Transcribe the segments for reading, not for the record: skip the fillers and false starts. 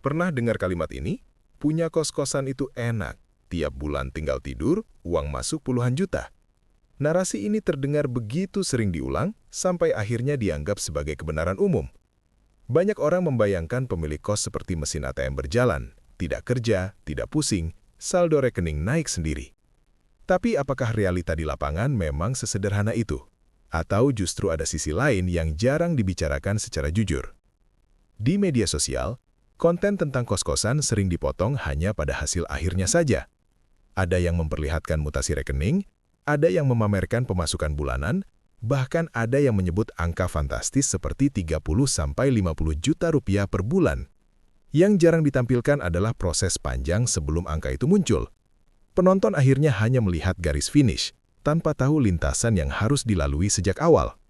Pernah dengar kalimat ini? Punya kos-kosan itu enak. Tiap bulan tinggal tidur, uang masuk puluhan juta. Narasi ini terdengar begitu sering diulang, sampai akhirnya dianggap sebagai kebenaran umum. Banyak orang membayangkan pemilik kos seperti mesin ATM berjalan, tidak kerja, tidak pusing, saldo rekening naik sendiri. Tapi apakah realita di lapangan memang sesederhana itu? Atau justru ada sisi lain yang jarang dibicarakan secara jujur? Di media sosial, konten tentang kos-kosan sering dipotong hanya pada hasil akhirnya saja. Ada yang memperlihatkan mutasi rekening, ada yang memamerkan pemasukan bulanan, bahkan ada yang menyebut angka fantastis seperti 30–50 juta rupiah per bulan. Yang jarang ditampilkan adalah proses panjang sebelum angka itu muncul. Penonton akhirnya hanya melihat garis finish, tanpa tahu lintasan yang harus dilalui sejak awal.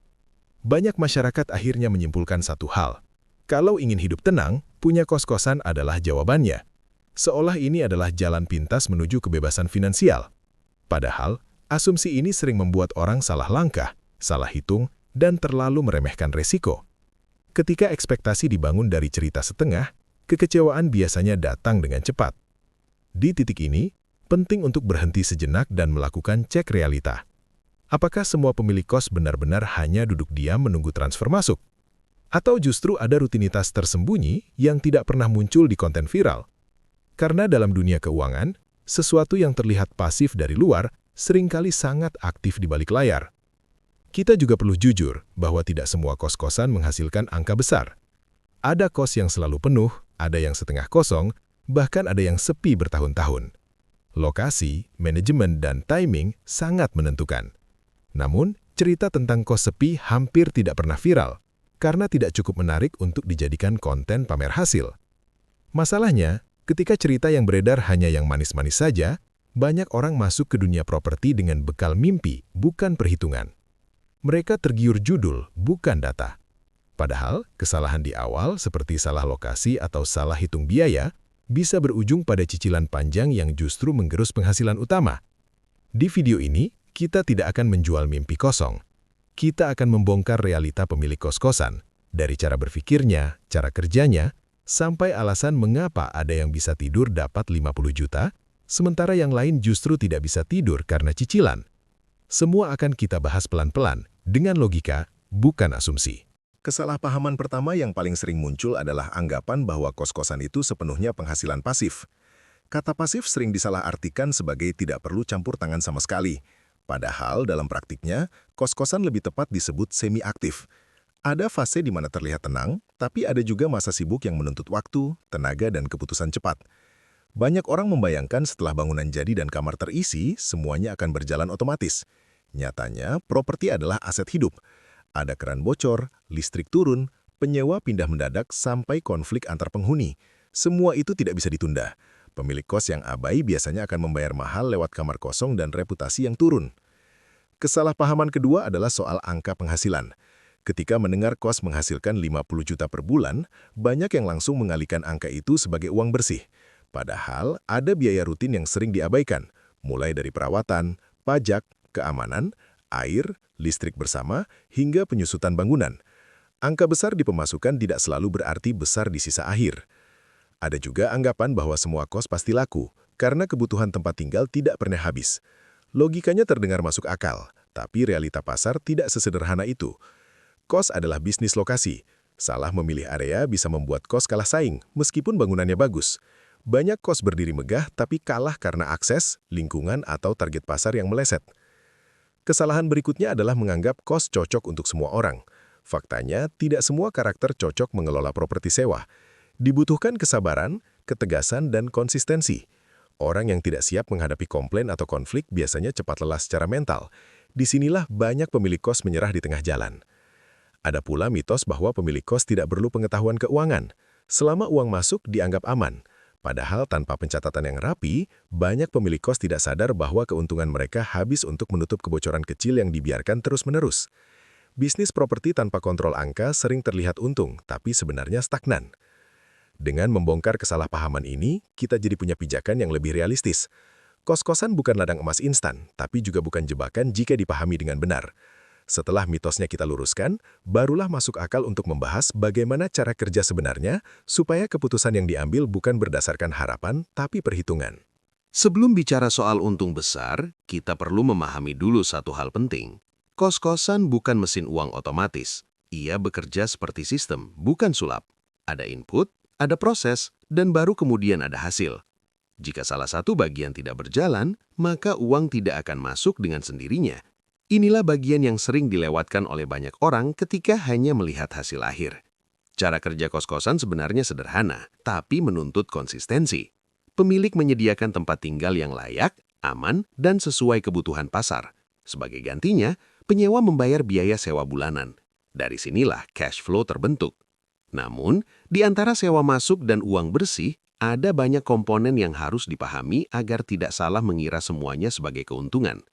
Banyak masyarakat akhirnya menyimpulkan satu hal. Kalau ingin hidup tenang, punya kos-kosan adalah jawabannya. Seolah ini adalah jalan pintas menuju kebebasan finansial. Padahal, asumsi ini sering membuat orang salah langkah, salah hitung, dan terlalu meremehkan resiko. Ketika ekspektasi dibangun dari cerita setengah, kekecewaan biasanya datang dengan cepat. Di titik ini, penting untuk berhenti sejenak dan melakukan cek realita. Apakah semua pemilik kos benar-benar hanya duduk diam menunggu transfer masuk? Atau justru ada rutinitas tersembunyi yang tidak pernah muncul di konten viral? Karena dalam dunia keuangan, sesuatu yang terlihat pasif dari luar seringkali sangat aktif di balik layar. Kita juga perlu jujur bahwa tidak semua kos-kosan menghasilkan angka besar. Ada kos yang selalu penuh, ada yang setengah kosong, bahkan ada yang sepi bertahun-tahun. Lokasi, manajemen, dan timing sangat menentukan. Namun, cerita tentang kos sepi hampir tidak pernah viral, karena tidak cukup menarik untuk dijadikan konten pamer hasil. Masalahnya, ketika cerita yang beredar hanya yang manis-manis saja, banyak orang masuk ke dunia properti dengan bekal mimpi, bukan perhitungan. Mereka tergiur judul, bukan data. Padahal, kesalahan di awal seperti salah lokasi atau salah hitung biaya bisa berujung pada cicilan panjang yang justru menggerus penghasilan utama. Di video ini, kita tidak akan menjual mimpi kosong. Kita akan membongkar realita pemilik kos-kosan, dari cara berpikirnya, cara kerjanya, sampai alasan mengapa ada yang bisa tidur dapat 50 juta, sementara yang lain justru tidak bisa tidur karena cicilan. Semua akan kita bahas pelan-pelan, dengan logika, bukan asumsi. Kesalahpahaman pertama yang paling sering muncul adalah anggapan bahwa kos-kosan itu sepenuhnya penghasilan pasif. Kata pasif sering disalahartikan sebagai tidak perlu campur tangan sama sekali. Padahal dalam praktiknya, kos-kosan lebih tepat disebut semi-aktif. Ada fase di mana terlihat tenang, tapi ada juga masa sibuk yang menuntut waktu, tenaga, dan keputusan cepat. Banyak orang membayangkan setelah bangunan jadi dan kamar terisi, semuanya akan berjalan otomatis. Nyatanya, properti adalah aset hidup. Ada keran bocor, listrik turun, penyewa pindah mendadak sampai konflik antar penghuni. Semua itu tidak bisa ditunda. Pemilik kos yang abai biasanya akan membayar mahal lewat kamar kosong dan reputasi yang turun. Kesalahpahaman kedua adalah soal angka penghasilan. Ketika mendengar kos menghasilkan 50 juta per bulan, banyak yang langsung mengalihkan angka itu sebagai uang bersih. Padahal ada biaya rutin yang sering diabaikan, mulai dari perawatan, pajak, keamanan, air, listrik bersama, hingga penyusutan bangunan. Angka besar di pemasukan tidak selalu berarti besar di sisa akhir. Ada juga anggapan bahwa semua kos pasti laku, karena kebutuhan tempat tinggal tidak pernah habis. Logikanya terdengar masuk akal, tapi realita pasar tidak sesederhana itu. Kos adalah bisnis lokasi. Salah memilih area bisa membuat kos kalah saing, meskipun bangunannya bagus. Banyak kos berdiri megah tapi kalah karena akses, lingkungan, atau target pasar yang meleset. Kesalahan berikutnya adalah menganggap kos cocok untuk semua orang. Faktanya, tidak semua karakter cocok mengelola properti sewa. Dibutuhkan kesabaran, ketegasan, dan konsistensi. Orang yang tidak siap menghadapi komplain atau konflik biasanya cepat lelah secara mental. Disinilah banyak pemilik kos menyerah di tengah jalan. Ada pula mitos bahwa pemilik kos tidak perlu pengetahuan keuangan. Selama uang masuk, dianggap aman. Padahal tanpa pencatatan yang rapi, banyak pemilik kos tidak sadar bahwa keuntungan mereka habis untuk menutup kebocoran kecil yang dibiarkan terus-menerus. Bisnis properti tanpa kontrol angka sering terlihat untung, tapi sebenarnya stagnan. Dengan membongkar kesalahpahaman ini, kita jadi punya pijakan yang lebih realistis. Kos-kosan bukan ladang emas instan, tapi juga bukan jebakan jika dipahami dengan benar. Setelah mitosnya kita luruskan, barulah masuk akal untuk membahas bagaimana cara kerja sebenarnya supaya keputusan yang diambil bukan berdasarkan harapan, tapi perhitungan. Sebelum bicara soal untung besar, kita perlu memahami dulu satu hal penting. Kos-kosan bukan mesin uang otomatis. Ia bekerja seperti sistem, bukan sulap. Ada input, ada proses, dan baru kemudian ada hasil. Jika salah satu bagian tidak berjalan, maka uang tidak akan masuk dengan sendirinya. Inilah bagian yang sering dilewatkan oleh banyak orang ketika hanya melihat hasil akhir. Cara kerja kos-kosan sebenarnya sederhana, tapi menuntut konsistensi. Pemilik menyediakan tempat tinggal yang layak, aman, dan sesuai kebutuhan pasar. Sebagai gantinya, penyewa membayar biaya sewa bulanan. Dari sinilah cash flow terbentuk. Namun, di antara sewa masuk dan uang bersih, ada banyak komponen yang harus dipahami agar tidak salah mengira semuanya sebagai keuntungan.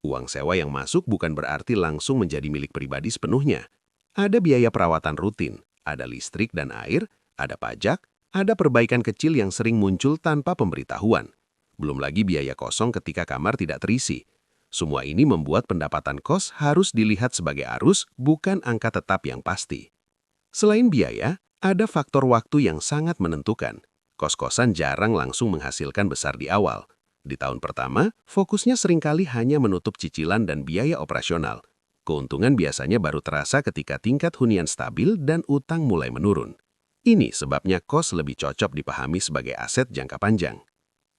Uang sewa yang masuk bukan berarti langsung menjadi milik pribadi sepenuhnya. Ada biaya perawatan rutin, ada listrik dan air, ada pajak, ada perbaikan kecil yang sering muncul tanpa pemberitahuan. Belum lagi biaya kosong ketika kamar tidak terisi. Semua ini membuat pendapatan kos harus dilihat sebagai arus, bukan angka tetap yang pasti. Selain biaya, ada faktor waktu yang sangat menentukan. Kos-kosan jarang langsung menghasilkan besar di awal. Di tahun pertama, fokusnya seringkali hanya menutup cicilan dan biaya operasional. Keuntungan biasanya baru terasa ketika tingkat hunian stabil dan utang mulai menurun. Ini sebabnya kos lebih cocok dipahami sebagai aset jangka panjang.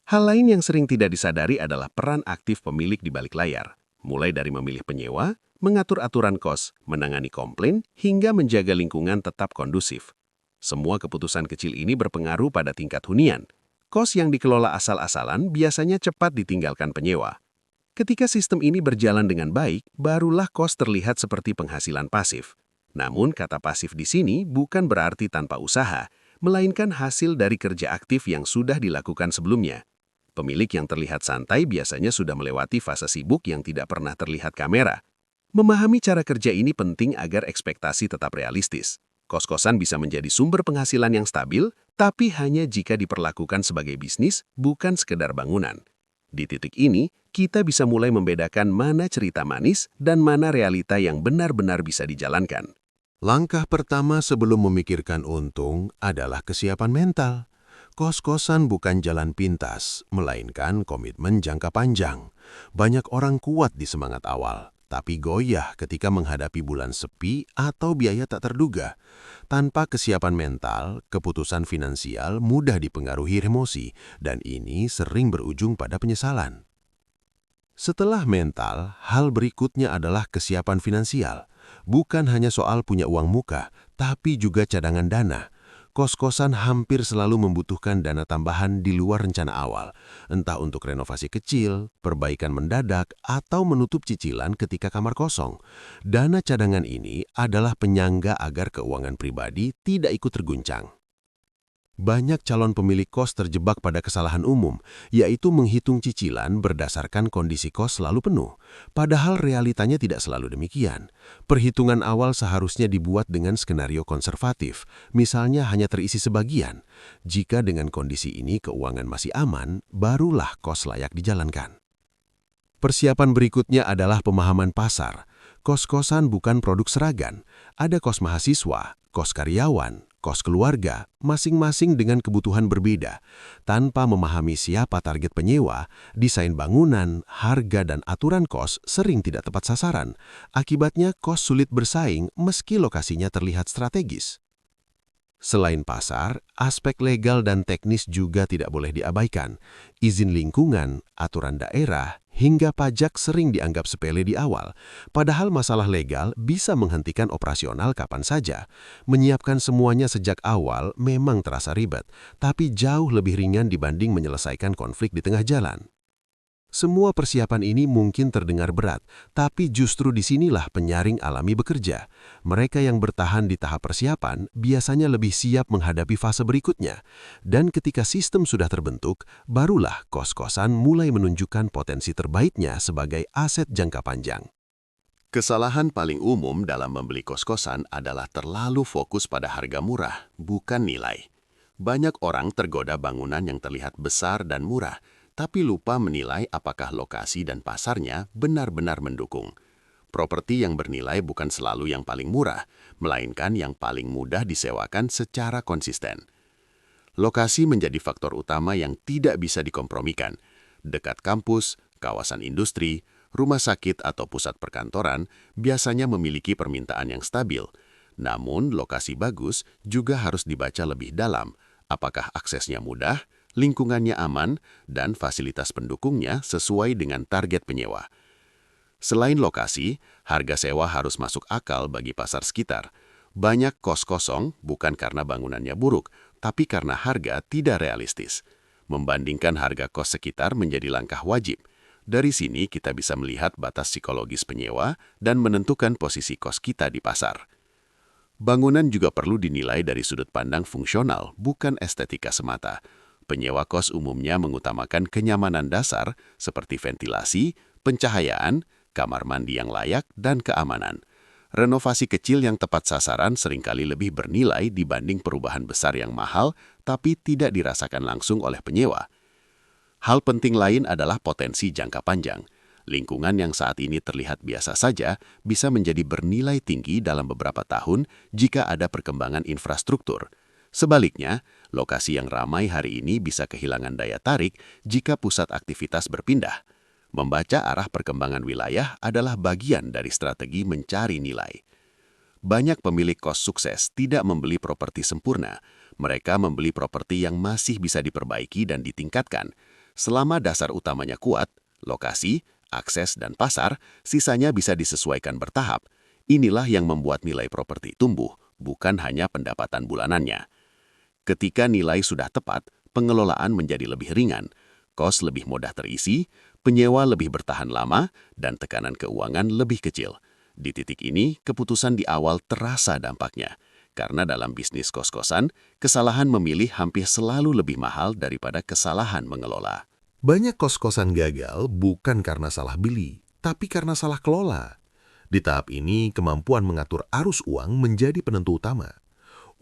Hal lain yang sering tidak disadari adalah peran aktif pemilik di balik layar. Mulai dari memilih penyewa, mengatur aturan kos, menangani komplain, hingga menjaga lingkungan tetap kondusif. Semua keputusan kecil ini berpengaruh pada tingkat hunian. Kos yang dikelola asal-asalan biasanya cepat ditinggalkan penyewa. Ketika sistem ini berjalan dengan baik, barulah kos terlihat seperti penghasilan pasif. Namun, kata pasif di sini bukan berarti tanpa usaha, melainkan hasil dari kerja aktif yang sudah dilakukan sebelumnya. Pemilik yang terlihat santai biasanya sudah melewati fase sibuk yang tidak pernah terlihat kamera. Memahami cara kerja ini penting agar ekspektasi tetap realistis. Kos-kosan bisa menjadi sumber penghasilan yang stabil, tapi hanya jika diperlakukan sebagai bisnis, bukan sekedar bangunan. Di titik ini, kita bisa mulai membedakan mana cerita manis dan mana realita yang benar-benar bisa dijalankan. Langkah pertama sebelum memikirkan untung adalah kesiapan mental. Kos-kosan bukan jalan pintas, melainkan komitmen jangka panjang. Banyak orang kuat di semangat awal, tapi goyah ketika menghadapi bulan sepi atau biaya tak terduga. Tanpa kesiapan mental, keputusan finansial mudah dipengaruhi emosi, dan ini sering berujung pada penyesalan. Setelah mental, hal berikutnya adalah kesiapan finansial. Bukan hanya soal punya uang muka, tapi juga cadangan dana. Kos-kosan hampir selalu membutuhkan dana tambahan di luar rencana awal, entah untuk renovasi kecil, perbaikan mendadak, atau menutup cicilan ketika kamar kosong. Dana cadangan ini adalah penyangga agar keuangan pribadi tidak ikut terguncang. Banyak calon pemilik kos terjebak pada kesalahan umum, yaitu menghitung cicilan berdasarkan kondisi kos selalu penuh. Padahal realitanya tidak selalu demikian. Perhitungan awal seharusnya dibuat dengan skenario konservatif, misalnya hanya terisi sebagian. Jika dengan kondisi ini keuangan masih aman, barulah kos layak dijalankan. Persiapan berikutnya adalah pemahaman pasar. Kos-kosan bukan produk seragan. Ada kos mahasiswa, kos karyawan, kos keluarga, masing-masing dengan kebutuhan berbeda. Tanpa memahami siapa target penyewa, desain bangunan, harga, dan aturan kos sering tidak tepat sasaran. Akibatnya kos sulit bersaing meski lokasinya terlihat strategis. Selain pasar, aspek legal dan teknis juga tidak boleh diabaikan. Izin lingkungan, aturan daerah, hingga pajak sering dianggap sepele di awal. Padahal masalah legal bisa menghentikan operasional kapan saja. Menyiapkan semuanya sejak awal memang terasa ribet, tapi jauh lebih ringan dibanding menyelesaikan konflik di tengah jalan. Semua persiapan ini mungkin terdengar berat, tapi justru disinilah penyaring alami bekerja. Mereka yang bertahan di tahap persiapan biasanya lebih siap menghadapi fase berikutnya. Dan ketika sistem sudah terbentuk, barulah kos-kosan mulai menunjukkan potensi terbaiknya sebagai aset jangka panjang. Kesalahan paling umum dalam membeli kos-kosan adalah terlalu fokus pada harga murah, bukan nilai. Banyak orang tergoda bangunan yang terlihat besar dan murah, tapi lupa menilai apakah lokasi dan pasarnya benar-benar mendukung. properti yang bernilai bukan selalu yang paling murah, melainkan yang paling mudah disewakan secara konsisten. Lokasi menjadi faktor utama yang tidak bisa dikompromikan. Dekat kampus, kawasan industri, rumah sakit atau pusat perkantoran biasanya memiliki permintaan yang stabil. Namun, lokasi bagus juga harus dibaca lebih dalam. Apakah aksesnya mudah, lingkungannya aman, dan fasilitas pendukungnya sesuai dengan target penyewa. Selain lokasi, harga sewa harus masuk akal bagi pasar sekitar. Banyak kos kosong bukan karena bangunannya buruk, tapi karena harga tidak realistis. Membandingkan harga kos sekitar menjadi langkah wajib. Dari sini kita bisa melihat batas psikologis penyewa dan menentukan posisi kos kita di pasar. Bangunan juga perlu dinilai dari sudut pandang fungsional, bukan estetika semata. Penyewa kos umumnya mengutamakan kenyamanan dasar seperti ventilasi, pencahayaan, kamar mandi yang layak, dan keamanan. Renovasi kecil yang tepat sasaran seringkali lebih bernilai dibanding perubahan besar yang mahal tapi tidak dirasakan langsung oleh penyewa. Hal penting lain adalah potensi jangka panjang. Lingkungan yang saat ini terlihat biasa saja bisa menjadi bernilai tinggi dalam beberapa tahun jika ada perkembangan infrastruktur. Sebaliknya, lokasi yang ramai hari ini bisa kehilangan daya tarik jika pusat aktivitas berpindah. Membaca arah perkembangan wilayah adalah bagian dari strategi mencari nilai. Banyak pemilik kos sukses tidak membeli properti sempurna. Mereka membeli properti yang masih bisa diperbaiki dan ditingkatkan. Selama dasar utamanya kuat, lokasi, akses, dan pasar, sisanya bisa disesuaikan bertahap. Inilah yang membuat nilai properti tumbuh, bukan hanya pendapatan bulanannya. Ketika nilai sudah tepat, pengelolaan menjadi lebih ringan, kos lebih mudah terisi, penyewa lebih bertahan lama, dan tekanan keuangan lebih kecil. Di titik ini, keputusan di awal terasa dampaknya. Karena dalam bisnis kos-kosan, kesalahan memilih hampir selalu lebih mahal daripada kesalahan mengelola. Banyak kos-kosan gagal bukan karena salah beli, tapi karena salah kelola. Di tahap ini, kemampuan mengatur arus uang menjadi penentu utama.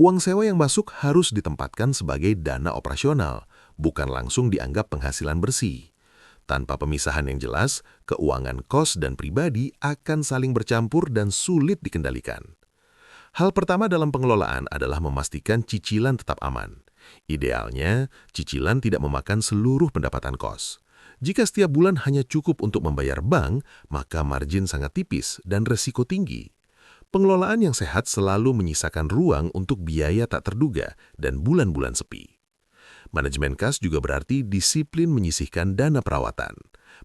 Uang sewa yang masuk harus ditempatkan sebagai dana operasional, bukan langsung dianggap penghasilan bersih. Tanpa pemisahan yang jelas, keuangan kos dan pribadi akan saling bercampur dan sulit dikendalikan. Hal pertama dalam pengelolaan adalah memastikan cicilan tetap aman. Idealnya, cicilan tidak memakan seluruh pendapatan kos. Jika setiap bulan hanya cukup untuk membayar bank, maka margin sangat tipis dan resiko tinggi. Pengelolaan yang sehat selalu menyisakan ruang untuk biaya tak terduga dan bulan-bulan sepi. Manajemen kas juga berarti disiplin menyisihkan dana perawatan.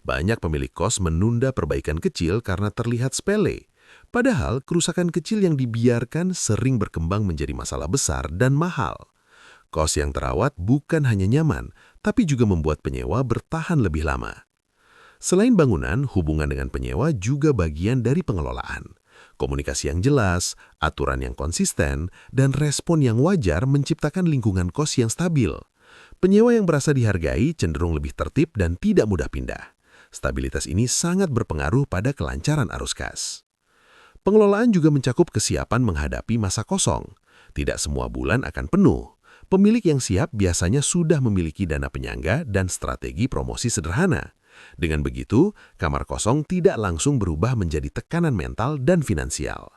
Banyak pemilik kos menunda perbaikan kecil karena terlihat sepele. Padahal kerusakan kecil yang dibiarkan sering berkembang menjadi masalah besar dan mahal. Kos yang terawat bukan hanya nyaman, tapi juga membuat penyewa bertahan lebih lama. Selain bangunan, hubungan dengan penyewa juga bagian dari pengelolaan. Komunikasi yang jelas, aturan yang konsisten, dan respon yang wajar menciptakan lingkungan kos yang stabil. Penyewa yang merasa dihargai cenderung lebih tertib dan tidak mudah pindah. Stabilitas ini sangat berpengaruh pada kelancaran arus kas. Pengelolaan juga mencakup kesiapan menghadapi masa kosong. Tidak semua bulan akan penuh. Pemilik yang siap biasanya sudah memiliki dana penyangga dan strategi promosi sederhana. Dengan begitu, kamar kosong tidak langsung berubah menjadi tekanan mental dan finansial.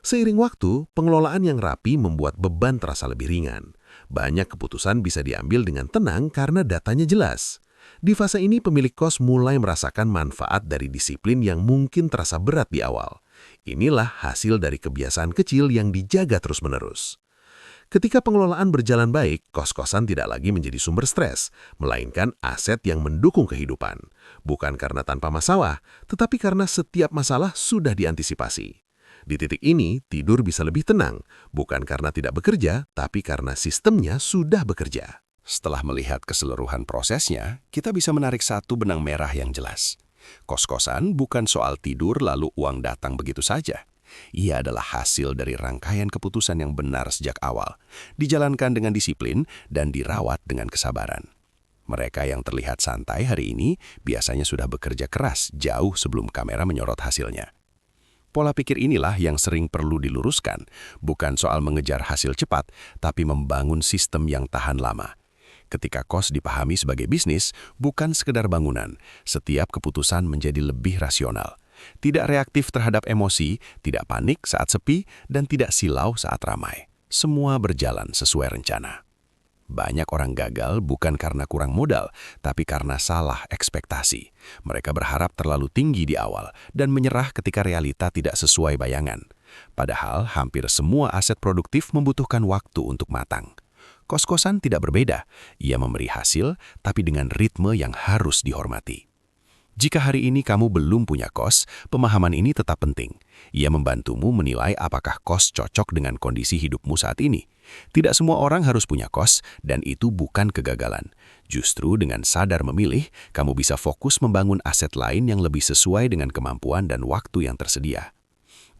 Seiring waktu, pengelolaan yang rapi membuat beban terasa lebih ringan. Banyak keputusan bisa diambil dengan tenang karena datanya jelas. Di fase ini, pemilik kos mulai merasakan manfaat dari disiplin yang mungkin terasa berat di awal. Inilah hasil dari kebiasaan kecil yang dijaga terus-menerus. Ketika pengelolaan berjalan baik, kos-kosan tidak lagi menjadi sumber stres, melainkan aset yang mendukung kehidupan. Bukan karena tanpa masalah, tetapi karena setiap masalah sudah diantisipasi. Di titik ini, tidur bisa lebih tenang, bukan karena tidak bekerja, tapi karena sistemnya sudah bekerja. Setelah melihat keseluruhan prosesnya, kita bisa menarik satu benang merah yang jelas. Kos-kosan bukan soal tidur lalu uang datang begitu saja. Ia adalah hasil dari rangkaian keputusan yang benar sejak awal, dijalankan dengan disiplin dan dirawat dengan kesabaran. Mereka yang terlihat santai hari ini biasanya sudah bekerja keras jauh sebelum kamera menyorot hasilnya. Pola pikir inilah yang sering perlu diluruskan, bukan soal mengejar hasil cepat, tapi membangun sistem yang tahan lama. Ketika kos dipahami sebagai bisnis, bukan sekedar bangunan, setiap keputusan menjadi lebih rasional. Tidak reaktif terhadap emosi, tidak panik saat sepi, dan tidak silau saat ramai. Semua berjalan sesuai rencana. Banyak orang gagal bukan karena kurang modal, tapi karena salah ekspektasi. Mereka berharap terlalu tinggi di awal dan menyerah ketika realita tidak sesuai bayangan. Padahal hampir semua aset produktif membutuhkan waktu untuk matang. Kos-kosan tidak berbeda. Ia memberi hasil, tapi dengan ritme yang harus dihormati. Jika hari ini kamu belum punya kos, pemahaman ini tetap penting. Ia membantumu menilai apakah kos cocok dengan kondisi hidupmu saat ini. Tidak semua orang harus punya kos, dan itu bukan kegagalan. Justru dengan sadar memilih, kamu bisa fokus membangun aset lain yang lebih sesuai dengan kemampuan dan waktu yang tersedia.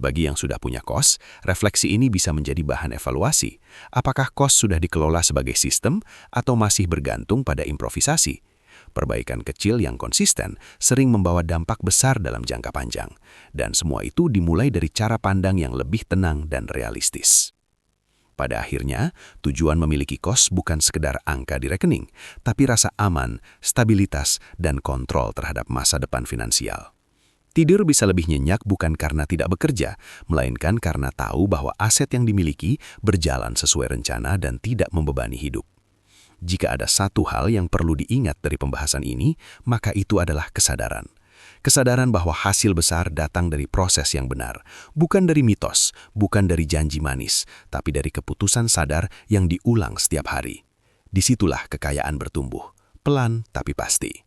Bagi yang sudah punya kos, refleksi ini bisa menjadi bahan evaluasi. Apakah kos sudah dikelola sebagai sistem atau masih bergantung pada improvisasi? Perbaikan kecil yang konsisten sering membawa dampak besar dalam jangka panjang. Dan semua itu dimulai dari cara pandang yang lebih tenang dan realistis. Pada akhirnya, tujuan memiliki kos bukan sekedar angka di rekening, tapi rasa aman, stabilitas, dan kontrol terhadap masa depan finansial. Tidur bisa lebih nyenyak bukan karena tidak bekerja, melainkan karena tahu bahwa aset yang dimiliki berjalan sesuai rencana dan tidak membebani hidup. Jika ada satu hal yang perlu diingat dari pembahasan ini, maka itu adalah kesadaran. Kesadaran bahwa hasil besar datang dari proses yang benar, bukan dari mitos, bukan dari janji manis, tapi dari keputusan sadar yang diulang setiap hari. Disitulah kekayaan bertumbuh, pelan tapi pasti.